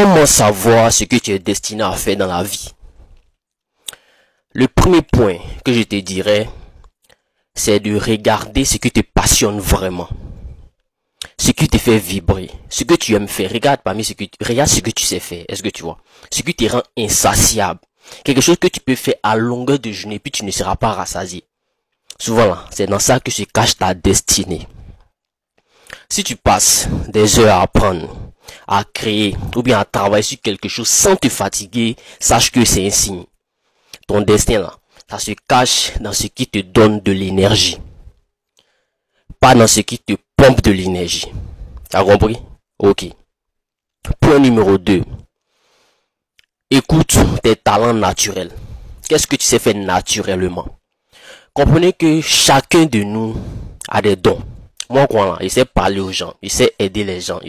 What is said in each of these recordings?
Comment savoir ce que tu es destiné à faire dans la vie? Le premier point que je te dirais, c'est de regarder ce qui te passionne vraiment. Ce qui te fait vibrer, ce que tu aimes faire. Regarde ce que tu sais faire. Est-ce que tu vois? Ce qui te rend insatiable. Quelque chose que tu peux faire à longueur de journée, puis tu ne seras pas rassasié. Souvent là, c'est dans ça que se cache ta destinée. Si tu passes des heures à apprendre, à créer, ou bien à travailler sur quelque chose sans te fatiguer, sache que c'est un signe. Ton destin là, ça se cache dans ce qui te donne de l'énergie. Pas dans ce qui te pompe de l'énergie. T'as compris? Ok. Point numéro 2. Écoute tes talents naturels. Qu'est-ce que tu sais faire naturellement? Comprenez que chacun de nous a des dons. Moi, quoi, je sais parler aux gens, je sais aider les gens,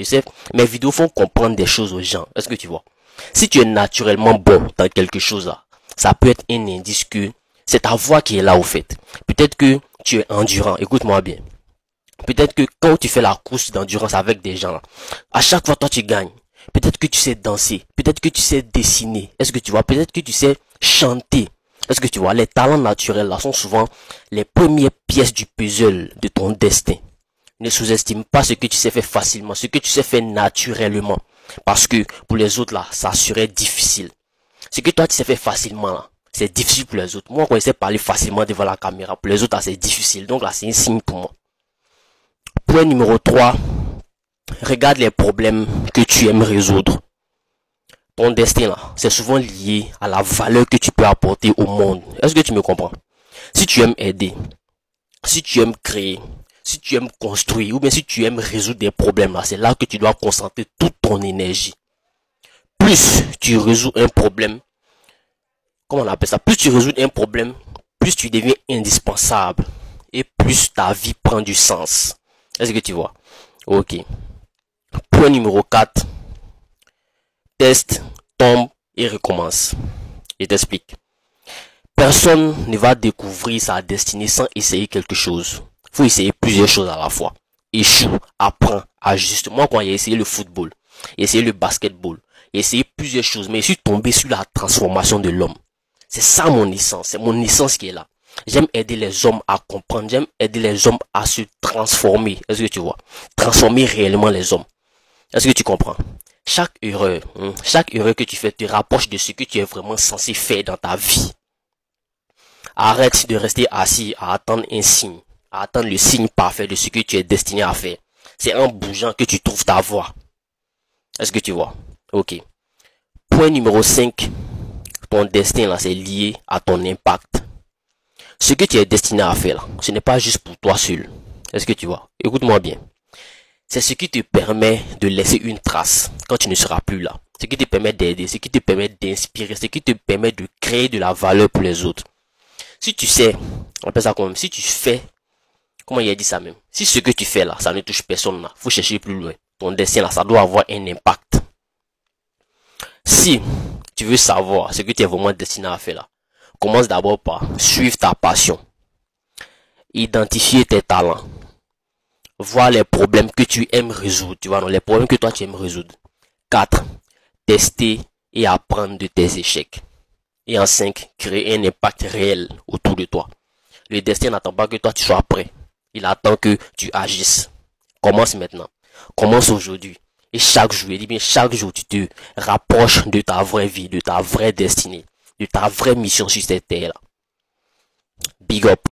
mes vidéos font comprendre des choses aux gens. Est-ce que tu vois? Si tu es naturellement bon dans quelque chose là, ça peut être un indice que c'est ta voix qui est là au fait. Peut-être que tu es endurant, écoute-moi bien. Peut-être que quand tu fais la course d'endurance avec des gens là, à chaque fois toi tu gagnes. Peut-être que tu sais danser, peut-être que tu sais dessiner. Est-ce que tu vois? Peut-être que tu sais chanter. Est-ce que tu vois? Les talents naturels là sont souvent les premières pièces du puzzle de ton destin. Ne sous-estime pas ce que tu sais faire facilement, ce que tu sais faire naturellement. Parce que pour les autres là, ça serait difficile. Ce que toi tu sais faire facilement là, c'est difficile pour les autres. Moi quand je sais parler facilement devant la caméra, pour les autres là c'est difficile. Donc là c'est un signe pour moi. Point numéro 3. Regarde les problèmes que tu aimes résoudre. Ton destin là, c'est souvent lié à la valeur que tu peux apporter au monde. Est-ce que tu me comprends? Si tu aimes aider, si tu aimes créer, si tu aimes construire, ou bien si tu aimes résoudre des problèmes là, c'est là que tu dois concentrer toute ton énergie. Plus tu résous un problème, comment on appelle ça? Plus tu résous un problème, plus tu deviens indispensable. Et plus ta vie prend du sens. Est-ce que tu vois? Ok. Point numéro 4. Teste, tombe et recommence. Je t'explique. Personne ne va découvrir sa destinée sans essayer quelque chose. Il faut essayer plusieurs choses à la fois. Échoue, apprends, ajuste. Moi, quand j'ai essayé le football, j'ai essayé le basketball, j'ai essayé plusieurs choses, mais je suis tombé sur la transformation de l'homme. C'est ça mon essence, c'est mon essence qui est là. J'aime aider les hommes à comprendre, j'aime aider les hommes à se transformer. Est-ce que tu vois? Transformer réellement les hommes. Est-ce que tu comprends? Chaque erreur que tu fais te rapproche de ce que tu es vraiment censé faire dans ta vie. Arrête de rester assis à attendre un signe, à attendre le signe parfait de ce que tu es destiné à faire. C'est en bougeant que tu trouves ta voie. Est-ce que tu vois? Ok. Point numéro 5. Ton destin là, c'est lié à ton impact. Ce que tu es destiné à faire là, ce n'est pas juste pour toi seul. Est-ce que tu vois? Écoute-moi bien. C'est ce qui te permet de laisser une trace quand tu ne seras plus là. Ce qui te permet d'aider, ce qui te permet d'inspirer, ce qui te permet de créer de la valeur pour les autres. Si tu sais, on appelle ça comme, si tu fais, comment il a dit ça même? Si ce que tu fais là, ça ne touche personne là, faut chercher plus loin. Ton destin là, ça doit avoir un impact. Si tu veux savoir ce que tu es vraiment destiné à faire là, commence d'abord par suivre ta passion. Identifier tes talents. Voir les problèmes que tu aimes résoudre. Tu vois, non, les problèmes que toi tu aimes résoudre. 4. Tester et apprendre de tes échecs. Et en 5. Créer un impact réel autour de toi. Le destin n'attend pas que toi tu sois prêt. Il attend que tu agisses. Commence maintenant. Commence aujourd'hui. Et chaque jour, chaque jour, tu te rapproches de ta vraie vie, de ta vraie destinée, de ta vraie mission sur cette terre-là. Big up.